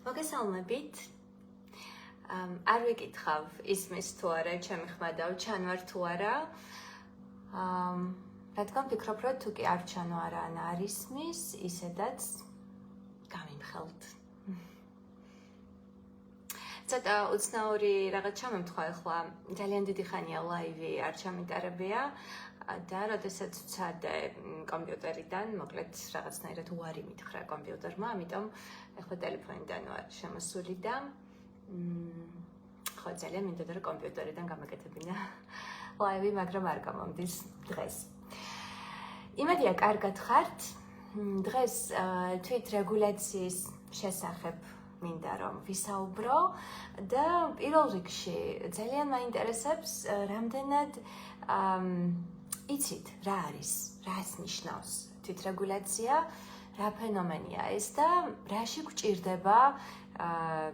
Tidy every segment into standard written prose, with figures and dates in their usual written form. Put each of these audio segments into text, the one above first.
მოგესალმებით. არ ვიკითხავ ისმის თუ არა, ჩემი ხმადავ, ჩანვარ თუ არა. რადგან ვფიქრობ, რომ თუ კი არ ჩანო არა ან არ ისმის, ისედაც გამიმხელთ. ცოტა უცნაური რაღაც ჩამემთხვა ახლა, ძალიან დიდი ხანია ლაივი არ ჩამიტარებია და როდესაც ვცადე კომპიუტერიდან, მოკლედ რაღაცნაირად უარი მითხრა კომპიუტერმა, ამიტომ ახლა ტელეფონიდან ვარ შემოსული და ხო ძალიან მინდოდა რომ კომპიუტერიდან გამაკეთებინა ლაივი, მაგრამ არ გამომდის დღეს. იმედია კარგად ხართ. დღეს თვითრეგულაციის შესახებ მინდა რომ ვისაუბრო და პირველ რიგში ძალიან მაინტერესებს რამდენად იცით რა არის, რას ნიშნავს თვითრეგულაცია, რა ფენომენია ეს და რაში გვჭირდება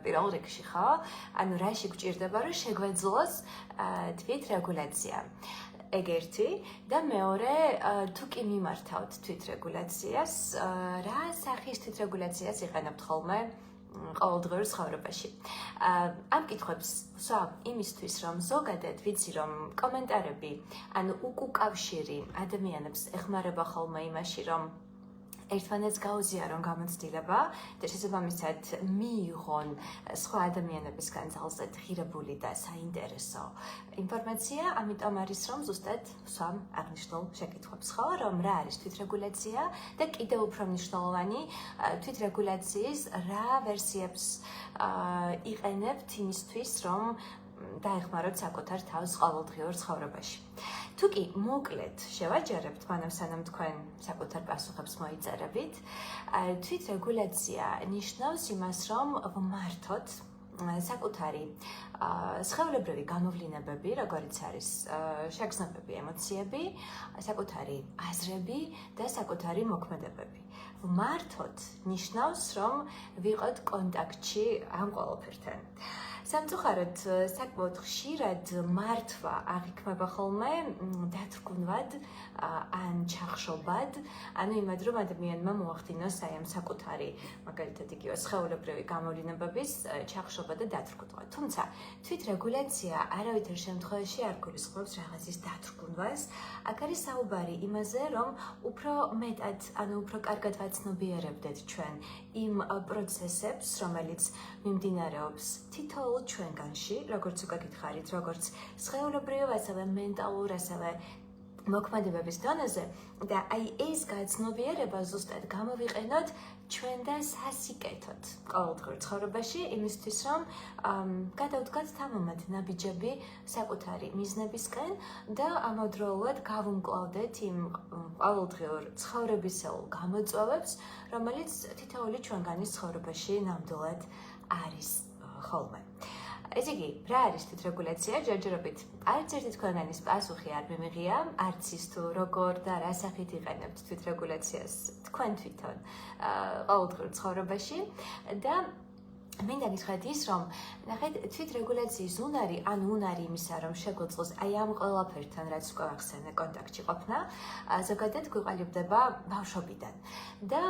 პირველ რიგში ხო? ანუ რაში გვჭირდება რომ შეგვეძლოს თვითრეგულაცია. ეგ ერთი და მეორე თუ კი მიმართავთ თვითრეგულაციას, რა სახის თვითრეგულაციას იყენებთ ხოლმე ყოველდღიურ ცხოვრებაში. ამ კითხვებს ვსვამ იმისთვის, რომ ზოგადად ვიცი, რომ კომენტარები, ანუ უკავშირი ადამიანებს ეხმარება ხოლმე იმაში, რომ ერთმანეთს გაუზიარონ გამოცდილება და შესაბამისად მიიღონ სხვა ადამიანებისგან ძალზედ ღირებული და საინტერესო ინფორმაცია, ამიტომ არის რომ ზუსტად ვსვამ აღნიშნულ შეკითხვებს, ხო, რომ რა არის თვითრეგულაცია და კიდევ უფრო მნიშვნელოვანი თვითრეგულაციის რა ვერსიებს იყენებთ იმისთვის, რომ დაეხმაროთ საკუთარ თავს ყოველდღიურ ცხოვრებაში. თუ კი მოკლედ შევაჯერებთ, მანამ სანამ თქვენ საკუთარ პასუხებს მოიწერებით, თვითრეგულაცია ნიშნავს იმას, რომ ვმართოთ საკუთარი სხეულებრივი გამოვლინებები, როგორიც არის შეგრძნებები, ემოციები, საკუთარი აზრები და საკუთარი მოქმედებები. ვმართოთ ნიშნავს, რომ ვიყოთ კონტაქტში ამ ყველაფერთან. სამწუხაროდ საკმაოდ ხშირად მართვა აღიქმება ხოლმე დათრგუნვად ან ჩახშობად, ანუ იმად რომ ადამიანმა მოახდინოს აი ამ საკუთარი, მაგალითად იგივე სხეულებრივი გამოვლინებების ჩახშობა და დათრგუნვა. თუმცა თვითრეგულაცია არავითარ შემთხვევაში არ გულისხმობს რაღაცის დათრგუნვას. აქ არის საუბარი იმაზე, რომ უფრო მეტად, ანუ უფრო კარგად ვაცნობიერებდეთ ჩვენ იმ პროცესებს, რომელიც მიმდინარეობს თითოეულ ჩვენგანში, როგორც უკვე გითხარით, როგორც სხეულებრივ, ასევე მენტალურ, ასევე მოქმედებების დონეზე და აი ეს გაცნობიერება ზუსტად გამოვიყენოთ ჩვენ და სასიკეთოდ ყოველდღიურ ცხოვრებაში, იმისთვის რომ გადავდგათ თამამად ნაბიჯები საკუთარი მიზნებისკენ და ამავდროულად გავუმკლავდეთ იმ ყოველდღიურ ცხოვრებისეულ გამოწვევებს, რომელიც თითოეული ჩვენგანის ცხოვრებაში ნამდვილად არის ხოლმე. ესე იგი, რა არის თვითრეგულაცია? ჯერჯერობით არც ერთი თქვენგანის პასუხი არ მიმიღია, არც ის თუ როგორ და რა სახით იყენებთ თვითრეგულაციას თქვენ თვითონ ყოველდღიურ ცხოვრებაში და მინდა გითხრათ ის, რომ ნახეთ, თვითრეგულაციის უნარი, ან უნარი იმისა, რომ შეგვეძლოს აი ამ ყველაფერთან, რაც უკვე ახსენე, კონტაქტში ყოფნა, ზოგადად გვიყალიბდება ბავშვობიდან. და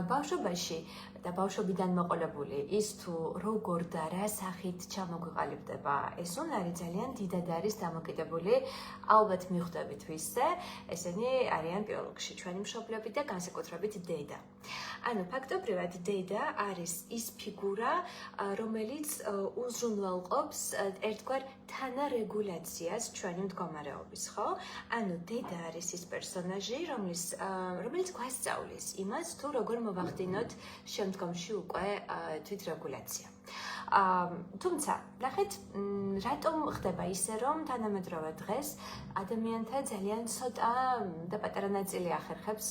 ბავშვობაში და ბავშვობიდან მოყოლებული ის თუ როგორ და რა სახით ჩამოგვიყალიბდება ეს უნარი ძალიან დიდად არის დამოკიდებული ალბათ მიხვდებით ვისზე, ესენი არიან პირველ რიგში ჩვენი მშობლები და განსაკუთრებით დედა. ანუ ფაქტობრივად დედა არის ის ფიგურა, რომელიც უზრუნველყოფს ერთგვარ თანარეგულაციას ჩვენი მდგომარეობის, ხო? ანუ დედა არის ის პერსონაჟი, რომელიც გვასწავლის იმას, თუ როგორ მოვახდინოთ შემდგომში უკვე თვითრეგულაცია. თუმცა, ნახეთ, რატომ ხდება ისე, რომ თანამედროვე დღეს ადამიანთა ძალიან ცოტა და პატარა ნაწილი ახერხებს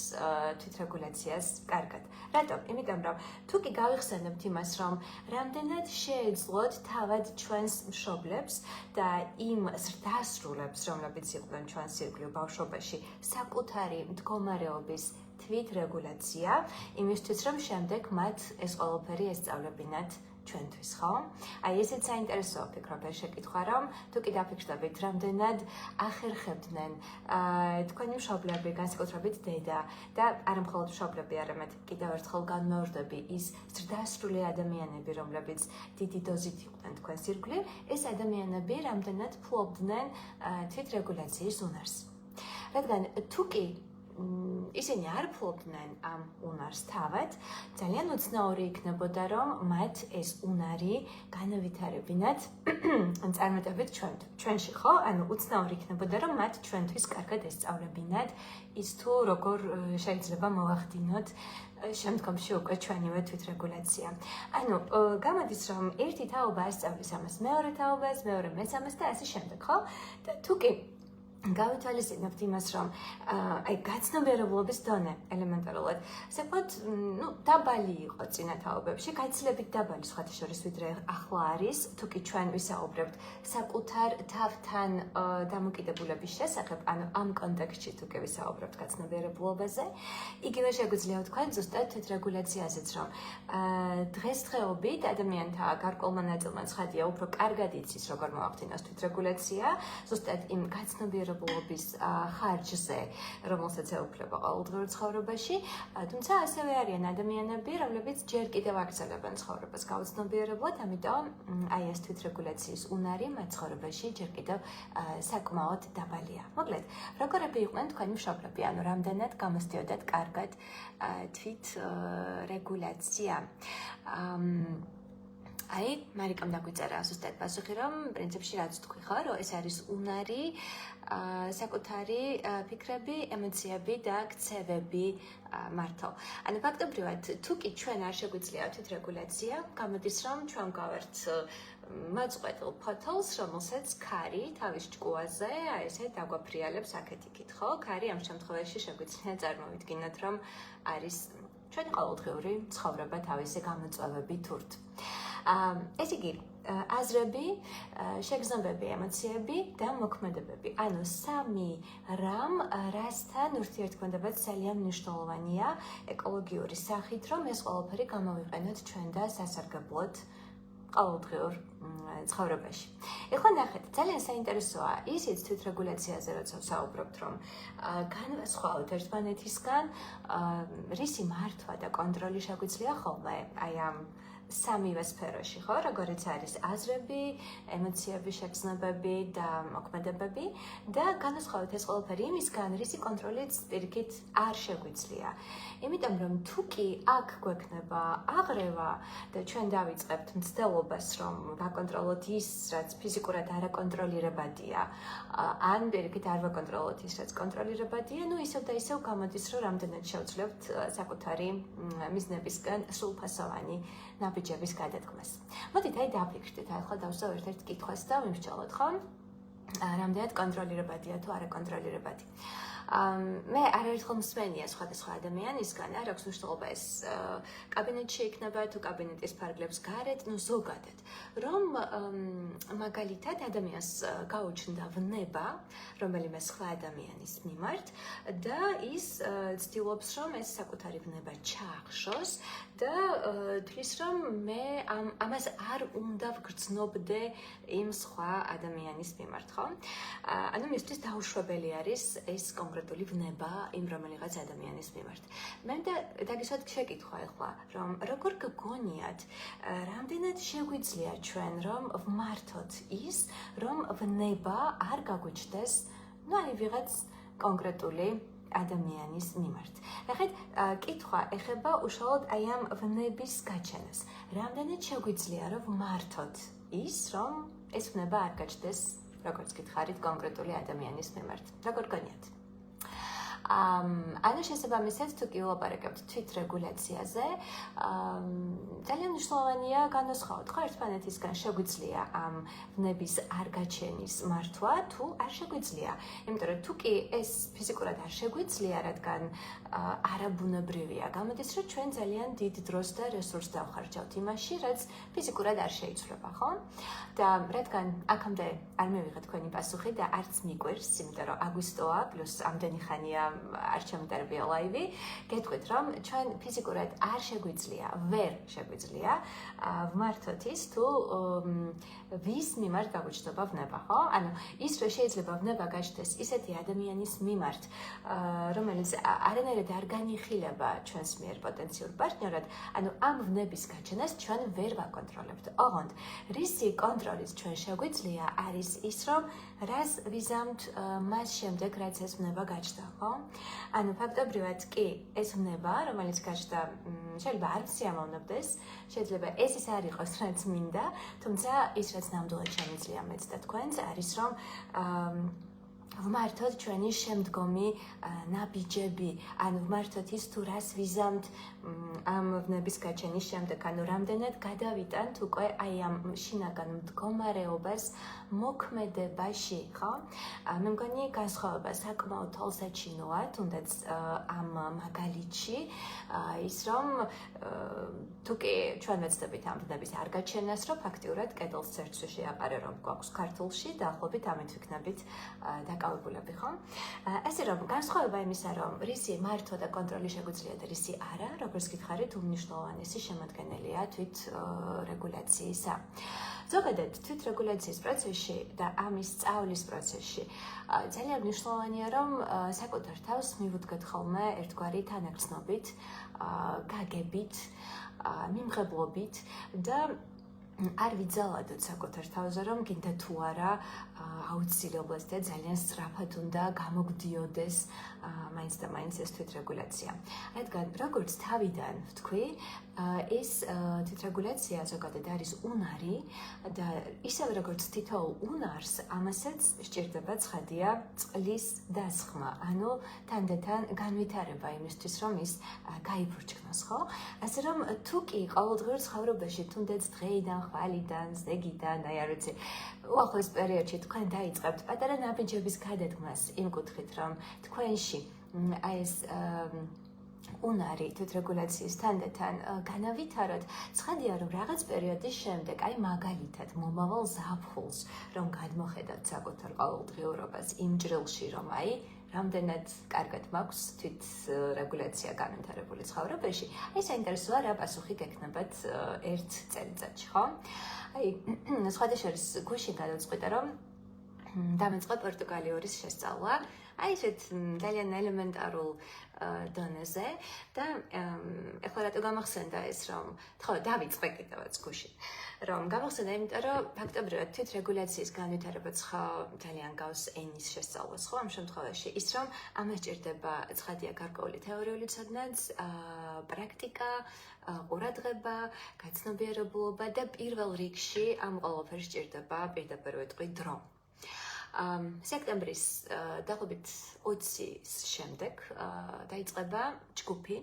თვითრეგულაციას კარგად. რატომ? იმიტომ, რომ თუ კი გავიხსენებთ იმას, რომ რამდენად შეეძლოთ თავად ჩვენს მშობლებს და იმ ზრდასრულებს, რომლებიც იყვნენ ჩვენს ირგვლივ ბავშვობაში, საკუთარი მდგომარეობის თვითრეგულაცია, იმისთვის რომ შემდეგ მათ ეს ყველაფერი ესწავლებინათ ჩვენთვის, ხო? აი ესეც საინტერესოა ვფიქრობ ეს შეკითხვა, რომ თუ კი დაფიქრდებით, რამდენად ახერხებდნენ თქვენი მშობლები, განსაკუთრებით დედა და არა მხოლოდ მშობლები, არამედ კიდევ ერთხელ განმეორდები ის ზრდასრული ადამიანები, რომლებიც დიდი დოზით იყვნენ თქვენს ირგვლივ, ეს ადამიანები რამდენად ფლობდნენ თვითრეგულაციის უნარს. რადგან თუ კი ისინი არ ფლობდნენ ამ უნარს თავად, ძალიან უცნაური იქნებოდა, რომ მათ ეს უნარი განავითარებინათ წარმატებით ჩვენში, ხო? ანუ უცნაური იქნებოდა, რომ მათ ჩვენთვის კარგად ესწავლებინათ ის თუ როგორ შეიძლება მოვახდინოთ შემდგომში უკვე ჩვენივე თვითრეგულაცია. ანუ გამოდის, რომ ერთი თაობა ასწავლის ამას მეორე თაობას, მეორე მესამეს და ასე შემდეგ, ხო? და თუ კი გავითვალისწინებთ იმას, რომ აი გაცნობიერებლობის დონე ელემენტარულად საკმაოდ დაბალი იყო წინა თაობებში, გაცილებით დაბალი სხვათა შორის, ვიდრე ახლა არის, თუ კი ჩვენ ვისაუბრებთ საკუთარ თავთან დამოკიდებულების შესახებ, ანუ ამ კონტექსტში თუ კი ვისაუბრებთ გაცნობიერებლობაზე, იგივე შეგვიძლია ვთქვათ ზუსტად თვითრეგულაციაზეც, რომ დღესდღეობით ადამიანთა გარკვეულმა ნაწილმა ცხადია, უფრო კარგად იცის, როგორ მოახდინოს თვითრეგულაცია, ზუსტად იმ გაცნობიერებლობის ხარჯზე, რომელსაც ეუფლება ყოველდღიურ ცხოვრებაში, თუმცა ასევე არიან ადამიანები, რომლებიც ჯერ კიდევ აგრძელებენ ცხოვრებას გაუცნობიერებლად, ამიტომ აი ეს თვითრეგულაციის უნარი მათ ცხოვრებაში ჯერ კიდევ საკმაოდ დაბალია. მოკლედ, როგორები იყვნენ თქვენი მშობლები, ანუ რამდენად გამოსდიოდათ კარგად თვითრეგულაცია. აი, მარიკამ დაგვიწერა ზუსტად პასუხი, რომ პრინციპში რაც თქვი, ხო, რომ ეს არის უნარი, საკუთარი ფიქრები, ემოციები და ქცევები მართო. ანუ ფაქტობრივად, თუ კი ჩვენ არ შეგვიძლია თვითრეგულაცია, გამოდის, რომ ჩვენ გავართ მაწყვეტილ ფოთოლს, რომელსაც ქარი თავის ჭკუაზე, აი ესე დაგვაფრიალებს აქეთ-იქით, ხო? ქარი ამ შემთხვევაში შეგვიძლია წარმოვიდგინოთ, რომ არის ჩვენი ყოველდღიური ცხოვრება თავისი გამოწვევებით თურთ. ეს იგი აზრები, შეგრძნობები, ემოციები და მოქმედებები. ანუ სამი რამ, რასთან ურთიერთქმედებაც ძალიან მნიშვნელოვანია ეკოლოგიური სახით, რომ ეს ყველაფერი გამოვიყენოთ ჩვენ და სასარგებლოდ ყოველდღიურ ცხოვრებაში. ეხლა ნახეთ, ძალიან საინტერესოა ისიც თვითრეგულაციაზე, როცა ვსაუბრობთ, რომ განვასხვაოთ ერთმანეთისგან, რისი მართვა და კონტროლი შეგვიძლია ხოლმე აი ამ სამივე სფეროში, ხო, როგორც არის აზრები, ემოციები, შეგრძნებები და მოქმედებები და განასხვავოთ ეს ყველაფერი იმისგან, რისი კონტროლიც პირიქით არ შეგვიძლია. იმიტომ რომ თუ კი აქ გვექნება აღრევა და ჩვენ დავიწყებთ მცდელობას, რომ ვაკონტროლოთ ის, რაც ფიზიკურად არაკონტროლირებადია, ან პირიქით არ ვაკონტროლოთ ის, რაც კონტროლირებადია, ნუ ისევ და ისევ გამოდის, რომ რამდენად შევძლებთ საკუთარი მიზნებისგან სრულფასოვანი ნაბიჯების გადადგმას. მოდით აი დაფიქრდით, ახლა დავსვავ ერთ-ერთ კითხვას და ვიმსჯელოთ, ხო? რამდენად კონტროლირებადია თუ არაკონტროლირებადი. მე არაერთხელ მსმენია სხვადასხვა ადამიანისგან, არ აქვს მნიშვნელობა ეს კაბინეტში იქნება თუ კაბინეტის ფარგლებს გარეთ, ნუ ზოგადად, რომ მაგალითად ადამიანს გაუჩნდა ვნება რომელიმე სხვა ადამიანის მიმართ და ის ცდილობს, რომ ეს საკუთარი ვნება ჩაახშოს და თვლის, რომ მე ამას არ უნდა ვგრძნობდე იმ სხვა ადამიანის მიმართ, ხო? ანუ მისთვის დაუშვებელი არის ეს კონკრეტული ვნება იმ რომელიღაც ადამიანის მიმართ. მე დაგისვათ შეკითხვა ახლა, რომ როგორ გგონიათ, რამდენად შეგვიძლია ჩვენ რომ ვმართოთ ის, რომ ვნება არ გაგვიჩნდეს, ну აი ვიღაც კონკრეტული ადამიანის მიმართ. ნახეთ, კითხვა ეხება უშუალოდ აი ამ ვნების გაჩენას. რამდენად შეგვიძლია რომ ვმართოთ ის, რომ ეს ვნება არ გაჩნდეს, როგორც გითხარით, კონკრეტული ადამიანის მიმართ. როგორ გონიათ? ანუ შესაბამისად, თუ კი ვილაპარაკებთ თვითრეგულაციაზე, ძალიან მნიშვნელოვანია განვასხვაოთ, ხო, ერთმანეთისგან შეგვიძლია ამ ვნების არ გაჩენის მართვა, თუ არ შეგვიძლია. იმიტომ რომ თუ კი ეს ფიზიკურად არ შეგვიძლია, რადგან არაბუნებრივია, გამოდის, რომ ჩვენ ძალიან დიდ დროს და რესურსს დავხარჯავთ იმაში, რაც ფიზიკურად არ შეიცვლება, ხო? და რადგან აქამდე არ მივიღეთ თქვენი პასუხი და არც მიკვირს, იმიტომ რომ აგვისტოა, პლუს ამდენი ხანია არ შემდარბია ლაივი, გეტყვით, რომ ჩვენ ფიზიკურად არ შეგვიძლია, ვერ შეგვიძლია ვმართოთ ის თუ ვის მიმართ გაგვიჩნდება ვნება, ხო? ანუ ის რომ შეიძლება ვნება გაჩნდეს ისეთი ადამიანის მიმართ, რომელიც არანაირად არ განიხილება ჩვენს მიერ პოტენციურ პარტნიორად, ანუ ამ ვნების გაჩენას ჩვენ ვერ ვაკონტროლებთ. ოღონდ რისი კონტროლის ჩვენ შეგვიძლია არის ის, რომ რას ვიზამთ მას შემდეგ, რაც ეს ვნება გაჩნდა, ხო? ანუ ფაქტობრივად კი ეს ვნება, რომელიც გაჩნდა, შეიძლება არ სიამოვნებდეს, შეიძლება ეს ის არ იყოს, რაც მინდა, თუმცა ის რაც ნამდვილად შემიძლია მეც და თქვენს არის, რომ ვმართოთ ჩვენი შემდგომი ნაბიჯები, ანუ ვმართოთ ის თუ რას ვიზამთ ამ ვნების გაჩენის შემდეგ, ანუ რამდენად გადავიტანთ უკვე აი ამ შინაგან მდგომარეობას მოქმედებაში, ხო? მე მგონი განსხვავება საკმაოდ თვალსაჩინოა, თუნდაც ამ მაგალითში, ის რომ თუ კი ჩვენ ვეცდებით ამ ვნების არ გაჩენას, რომ ფაქტიურად კედელს ცერცვი შეაყარე რომ გვაქვს ქართულში, დაახლოებით ამით ვიქნებით დაკავებულები, ხო? ესე რომ განსხვავება იმისა, რომ რისი მართვა და კონტროლი შეგვიძლია და რისი არა, როგორც გითხარით, უმნიშვნელოვანესი შემადგენელია თვით რეგულაციისა. ზოგადად თვითრეგულაციის პროცესში და ამის სწავლის პროცესში ძალიან მნიშვნელოვანია, რომ საკუთარ თავს მივუდგეთ ხოლმე ერთგვარი თანაგრძნობით, გაგებით, მიმღებლობით და არ ვიძალადოთ საკუთარ თავზე, რომ გინდა თუ არა აუცილებლად და ძალიან სწრაფად უნდა გამოგვდიოდეს მაინც და მაინც ეს თვითრეგულაცია. რადგან როგორც თავიდან ვთქვი, ეს თვითრეგულაცია ზოგადად არის უნარი და ისევე როგორც თითოეულ უნარს, ამასაც სჭირდება ცხადია წყლის დასხმა, ანუ თანდათან განვითარება იმისთვის, რომ ის გაიფურჩქნოს, ხო? ასე რომ თუ კი ყოველდღიურ ცხოვრებაში, თუნდაც დღეიდან, ხვალიდან, ზეგიდან, აი არ ვიცი, უახლოეს პერიოდში თქვენ დაიწყებთ პატარა ნაბიჯების გადადგმას იმ კუთხით, რომ თქვენში აი ეს უნარი თვითრეგულაციის თანდათან განავითაროთ, ცხადია რომ რაღაც პერიოდის შემდეგ, აი მაგალითად მომავალ ზაფხულს, რომ გადმოხედავთ საკუთარ ყოველდღიურობას იმ ჭრილში, რომ აი რამდენად კარგად მაქვს თვითრეგულაცია განვითარებული ცხოვრებაში, აი საინტერესოა რა პასუხი გექნებათ ერთ წელიწადში, ხო? აი სხვადასხვა გუშინ გადავწყვიტე, რომ დამეწყე პორტუგალიურის შესწავლა, აი ესეთ ძალიან ელემენტარულ დონეზე და ეხლა რატო გამახსენდა ეს, რომ ხო, დავიწყე კიდევაც გუშინ, რომ გამახსენდა, იმიტომ რომ ფაქტობრივად თვითრეგულაციის განვითარებაც ხო ძალიან გავს ენის შესწავლას, ხო, ამ შემთხვევაში ის, რომ ამას ჭირდება ცხადია გარკვეული თეორიული ცოდნაც, პრაქტიკა, ყურადღება, გაცნობიერებულობა და პირველ რიგში ამ ყველაფერს ჭირდება პირდაპირ ვიტყვი დრო. სექტემბრის დაახლოებით 20-ის შემდეგ დაიწყება ჯგუფი,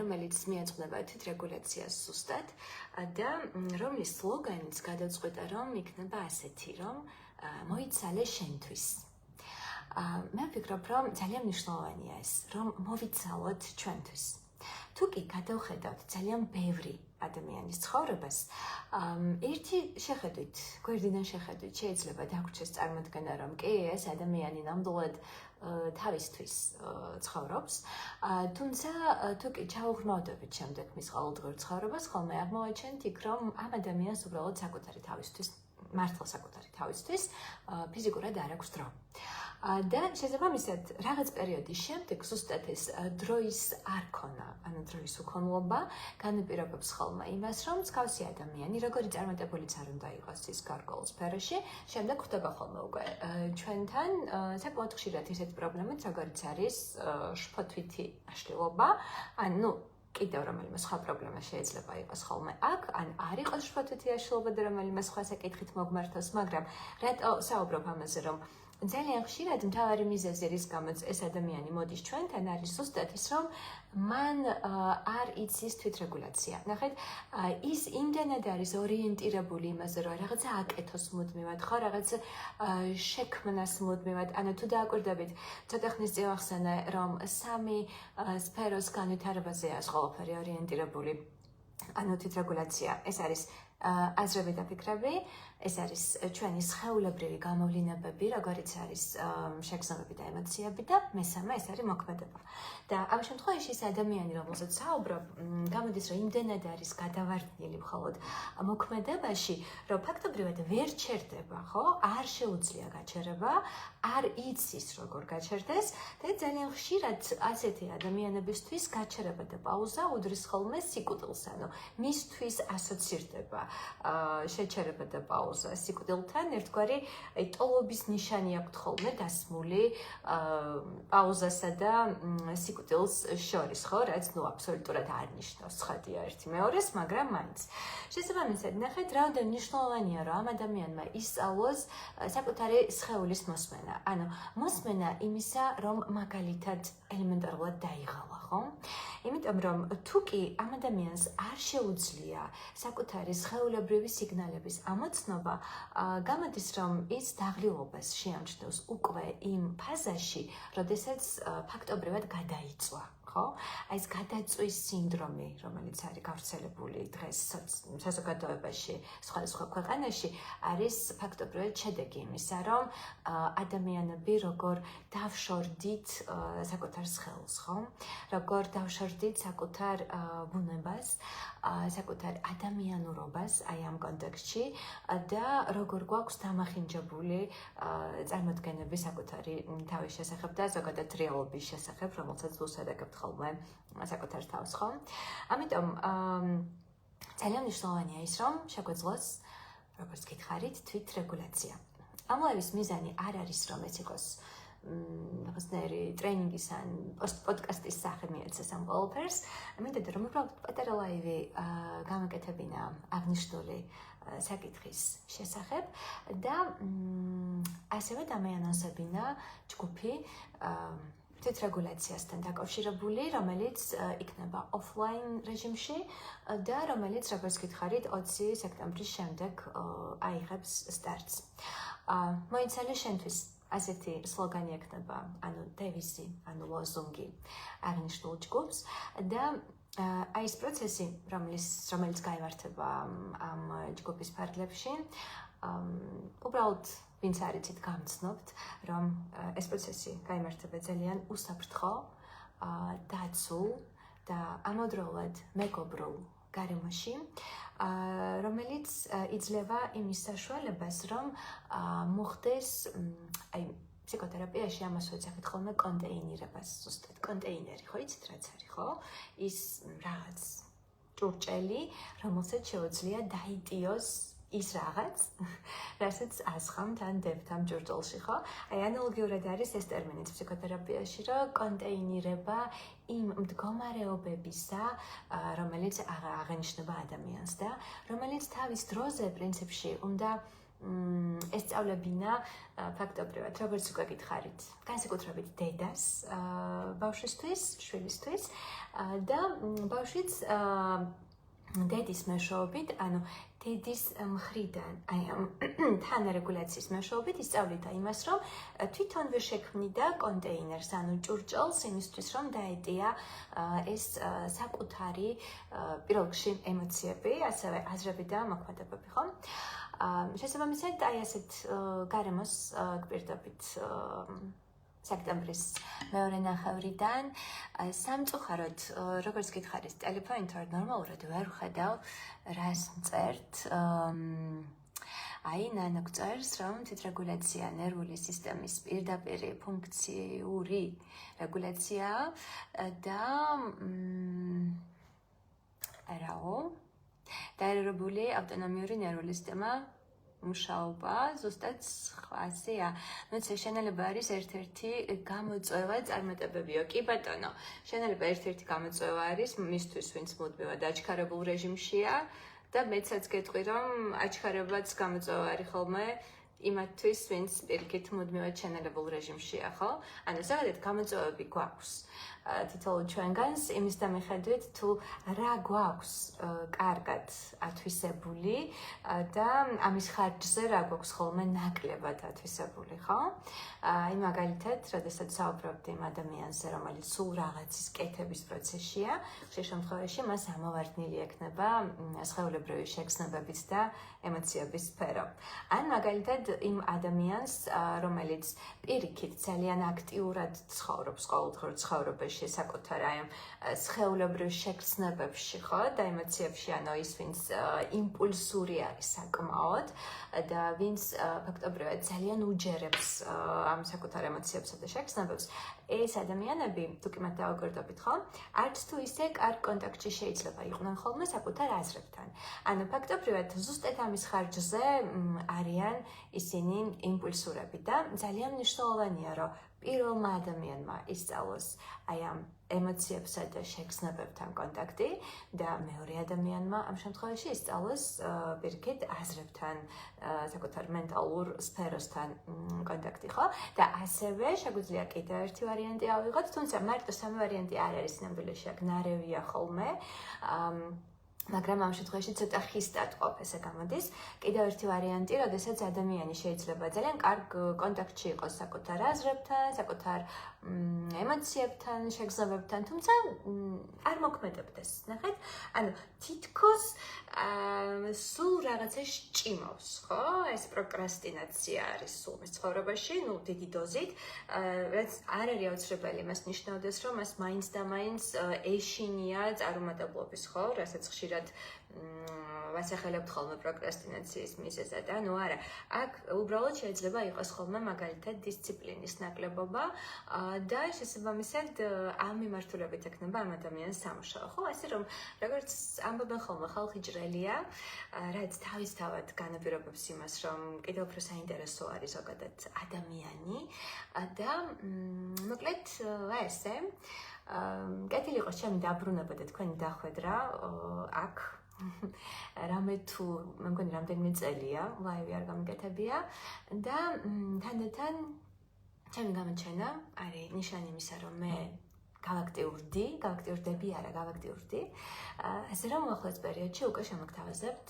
რომელიც მიეძღვნება თვითრეგულაციას ზუსტად და რომლის სლოგანიც გადავწყვიტე, რომ იქნება ასეთი, რომ მოიცალე შენთვის. მე ვფიქრობ, რომ ძალიან მნიშვნელოვანია ეს, რომ მოვიცალოთ ჩვენთვის. თუ კი გადავხედავთ ძალიან ბევრი ადამიანის ცხოვრებას, ერთი შეხედვით, გვერდიდან შეხედვით შეიძლება დაგვრჩეს წარმოდგენა, რომ კი ეს ადამიანი ნამდვილად თავისთვის ცხოვრობს, თუმცა თუ კი ჩაუღრმავდებით შემდეგ მის ყოველდღიურ ცხოვრებას, ხოლმე აღმოვაჩენთ იქ, რომ ამ ადამიანს უბრალოდ საკუთარი თავისთვის, მართლა საკუთარი თავისთვის ფიზიკურად არ აქვს დრო. და შესაბამისად, რაღაც პერიოდის შემდეგ ზუსტად ეს დროის არქონა, ანუ დროის უქონლობა განაპირობებს ხოლმე იმას, რომ მსგავსი ადამიანი, როგორი წარმატებულიც არ უნდა იყოს ის გარკვეულ სფეროში, შემდეგ ხვდება ხოლმე უკვე ჩვენთან საკმაოდ ხშირად ისეთი პრობლემით, როგორიც არის შფოთვითი აშლილობა, ანუ კიდევ რომელიმე სხვა პრობლემა შეიძლება იყოს ხოლმე აქ, ან არ იყოს შფოთვითი აშლილობა და რომელიმე სხვა საკითხით მოგმართოს, მაგრამ რატო საუბრობ ამაზე, რომ ძალიან ხშირად მთავარი მიზეზი, რის გამოც ეს ადამიანი მოდის ჩვენთან, არის ზუსტად ის, რომ მან არ იცის თვითრეგულაცია. ნახეთ, ის იმდენად არის ორიენტირებული იმაზე, რომ რაღაცა აკეთოს მუდმივად, ხო, რაღაცა შექმნას მუდმივად. ანუ თუ დააკვირდებით, ცოტა ხნის წინ ვახსენე, რომ 3 სფეროს განვითარებაზეა ყველაფერი ორიენტირებული. ანუ თვითრეგულაცია, ეს არის აზრები და ფიქრები, ეს არის ჩვენი სხეულებრივი გამოვლინებები, როგორიც არის შეგრძნებები და ემოციები და მესამე ეს არის მოქმედება. და ამ შემთხვევაში ეს ადამიანი, რომელსაც საუბრობ, გამოდის, რომ იმდენად არის გადავარდნილი მხოლოდ მოქმედებაში, რომ ფაქტობრივად ვერ ჩერდება, ხო? არ შეუძლია გაჩერება, არ იცის როგორ გაჩერდეს და ძალიან ხშირად ასეთი ადამიანებისთვის გაჩერება და პაუზა უდრის ხოლმე სიკვდილს, ანუ მისთვის ასოცირდება შეჩერება და პაუზა სიკვდილთან, ერთგვარი ტოლობის ნიშანი აქვთ ხოლმე დასმული პაუზასა და სიკვდილს შორის, ხო, რაც აბსოლუტურად არ ნიშნავს ცხადია ერთი მეორეს, მაგრამ მაინც. შესაბამისად, ნახეთ, რამდენ მნიშვნელოვანია, რომ ამ ადამიანმა ისწავლოს საკუთარი სხეულის მოსმენა. ანუ მოსმენა იმისა, რომ მაგალითად ელემენტარულად დაიღალა, ხო? იმიტომ რომ თუ კი ამ ადამიანს არ შეუძლია საკუთარი სხეულებრივი სიგნალების ამოცნობა, გამოდის, რომ ის დაღლილობას შეამჩნევს უკვე იმ ფაზაში, როდესაც ფაქტობრივად გადაიწვა. ხო? აი ეს გადაწვის სინდრომი, რომელიც არის გავრცელებული დღეს საზოგადოებაში, სხვადასხვა ქვეყანაში, არის ფაქტობრივად შედეგი იმისა, რომ ადამიანები როგორ დავშორდით საკუთარ სხეულს, ხო? როგორ დავშორდით საკუთარ ბუნებას, საკუთარ ადამიანურობას აი ამ კონტექსტში და როგორ გვაქვს დამახინჯებული წარმოდგენები საკუთარი თავის შესახებ და ზოგადად რეალობის შესახებ, რომელსაც ვუსადაგებთ ხოლმე საკუთარ თავს, ხო? ამიტომ ძალიან მნიშვნელოვანია ის, რომ შეგვეძლოს, როგორც გითხარით, თვითრეგულაცია. ამლავის მიზანი არ არის, რომ ეს იყოს რაღაცნაირი ტრეინინგის ან პოდკასტის სახე მიეცეს ამ ყველაფერს. მინდოდა, რომ უბრალოდ პატარა ლაივი გამაკეთებინა აღნიშნული საკითხის შესახებ და ასევე დამეანონსებინა ჯგუფი თვითრეგულაციასთან დაკავშირებული, რომელიც იქნება ოფლაინ რეჟიმში და რომელიც, როგორც გითხარით, 20 სექტემბრის შემდეგ აიღებს სტარტს. მოიცალე შენთვის ასეთი სლოგანი ექნება, ანუ დევიზი, ანუ ლოზუნგი აღნიშნულ ჯგუფს და აი ეს პროცესი, რომელიც გაიმართება ამ ჯგუფის ფარგლებში, უბრალოდ ვინც არიცით გამცნობთ, რომ ეს პროცესი გაიმართება ძალიან უსაფრთხო, დაცულ და ამავდროულად მეგობრულ გარემოში, რომელიც იძლევა იმის საშუალებას, რომ მოხდეს აი ფსიქოთერაპიაში ამას ვეძახით ხოლმე კონტეინირებას, ზუსტად კონტეინერი, ხო იცით რაც არის, ხო? ის რაღაც ჭურჭელი, რომელსაც შეუძლია დაიტიოს ის რაღაც, რასაც ასხამთ ან დებთ ამ ჭურჭელში, ხო? აი ანალოგიურად არის ეს ტერმინიც ფსიქოთერაპიაში, რომ კონტეინირება იმ მდგომარეობებისა, რომელიც აღენიშნება ადამიანს და რომელიც თავის დროზე პრინციპში უნდა ესწავლებინა ფაქტობრივად, როგორც უკვე გითხარით, განსაკუთრებით დედას ბავშვისთვის, შვილისთვის და ბავშვიც დედის მეშვეობით, ანუ დედის მხრიდან, აი ამ თანარეგულაციის მეშვეობით ისწავლიდა იმას, რომ თვითონვე შექმნიდა კონტეინერს, ანუ ჭურჭელს იმისთვის, რომ დაეტია ეს საკუთარი პირველ რიგში ემოციები, ასევე აზრები და მოქმედებები, ხო? შესაბამისად, აი ასეთ გარემოს გვპირდებით სექტემბრის მეორე ნახევრიდან სამწუხაროდ, როგორც გითხარით, ტელეფონით არ ნორმალურად ვერ ვხედავ, რას მწერთ. აი, ნანო გწერს, რომ თვითრეგულაცია ნერვული სისტემის პირდაპირი ფუნქციური რეგულაციაა და რაო, დაერებული ავტონომიური ნერვული სისტემა მუშაობა, ზუსტად ასეა. ნუ შენელება არის ერთ-ერთი გამოწვევა წარმატებებიო. კი ბატონო, შენელება ერთ-ერთი გამოწვევა არის მისთვის, ვინც მუდმივად აჩქარებულ რეჟიმშია და მეცაც გეტყვი, რომ აჩქარებაც გამოწვევა არის ხოლმე იმათთვის, ვინც პირიქით მუდმივად შენელებულ რეჟიმშია, ხო? ანუ ზოგადად გამოწვევები გვაქვს. თითოეულ ჩვენგანს იმის და მიხედვით თუ რა გვაქვს კარგად ათვისებული და ამის ხარჯზე რა გვაქვს ხოლმე ნაკლებად ათვისებული, ხო? აი მაგალითად, როდესაც საუბრობთ იმ ადამიანზე, რომელიც სულ რაღაცის კეთების პროცესშია, ხშირ შემთხვევაში მას ამოვარდნილი ექნება სხეულებრივი შეგრძნებებით და ემოციების სფერო. ან მაგალითად იმ ადამიანს, რომელიც პირიქით ძალიან აქტიურად ცხოვრობს ყოველდღიურ ცხოვრებაში, საკუთარ აი სხეულებრივ შეგრძნებებში, ხო, და ემოციებში, ანუ ის, ვინც იმპულსური არის საკმაოდ და ვინც ფაქტობრივად ძალიან უჯერებს ამ საკუთარ ემოციებსა და შეგრძნებებს, ეს ადამიანები, თუ კი მათ დავაკვირდებით, ხო, არც თუ ისე კარგ კონტაქტში შეიძლება იყვნენ ხოლმე საკუთარ აზრებთან. ანუ ფაქტობრივად ზუსტად ამის ხარჯზე არიან ისინი იმპულსურები და ძალიან მნიშვნელოვანია, რომ პირველმა ადამიანმა ისწავლოს აი ამ ემოციებსა და შეგრძნებებთან კონტაქტი და მეორე ადამიანმა ამ შემთხვევაში ისწავლოს პირიქით აზრებთან, საკუთარ მენტალურ სფეროსთან კონტაქტი, ხო? და ასევე შეგვიძლია კიდევ ერთი ვარიანტი ავიღოთ, თუმცა მარტო სამი ვარიანტი არ არის ნამდვილად შეგნარევია ხოლმე. მაგრამ ამ შემთხვევაში ცოტა ხისტად ყოფესა გამოდის. კიდევ ერთი ვარიანტი, როდესაც ადამიანი შეიძლება ძალიან კარგ კონტაქტში იყოს საკუთარ აზრებთან, საკუთარ ემოციებთან, შეგრძნებებთან, თუმცა არ მოქმედებდეს, ნახეთ? ანუ თითქოს სულ რაღაცა სჭიმავს, ხო? ეს პროკრასტინაცია არის სულ მის ცხოვრებაში, ნუ დიდი დოზით, რაც არ არის აუცილებელი მას ნიშნავდეს, რომ მას მაინც და მაინც ეშინია წარუმატებლობის, ხო? რასაც ხშირად ვასახელებთ ხოლმე პროკრასტინაციის მიზეზად, ანუ არა, აქ უბრალოდ შეიძლება იყოს ხოლმე მაგალითად დისციპლინის ნაკლებობა და შესაბამისად ამ მიმართულებით ექნება ამ ადამიანის სამუშაო, ხო? ასე რომ როგორც ამბობენ ხოლმე ხალხი ჭრელია, რაც თავისთავად განაპირობებს იმას, რომ კიდევ უფრო საინტერესო არის ზოგადად ადამიანი და მოკლედ ესე კეთილი იყოს ჩემი დაბრუნება და თქვენი დახვედრა აქ რამე თუ მე მგონი რამდენიმე წელია ლაივი არ გამიკეთებია და თანდათან ჩემი გამოჩენა არის ნიშანი იმისა, რომ მე გავაქტიურდი არა გავაქტიურდი ასე რომ უახლოეს პერიოდში უკვე შემოგთავაზებთ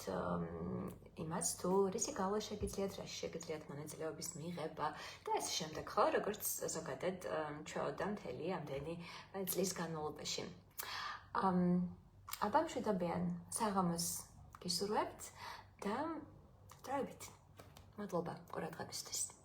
იმას თუ რისი გავლა შეგიძლიათ, რაში შეგიძლიათ მონაწილეობის მიღება და ასე შემდეგ, ხო, როგორც ზოგადად ჩვეოდა მთელი ამდენი წლის განმავლობაში. აბა მშვიდობიან საღამოს გისურვებთ და დროებით. მადლობა ყურადღებისთვის.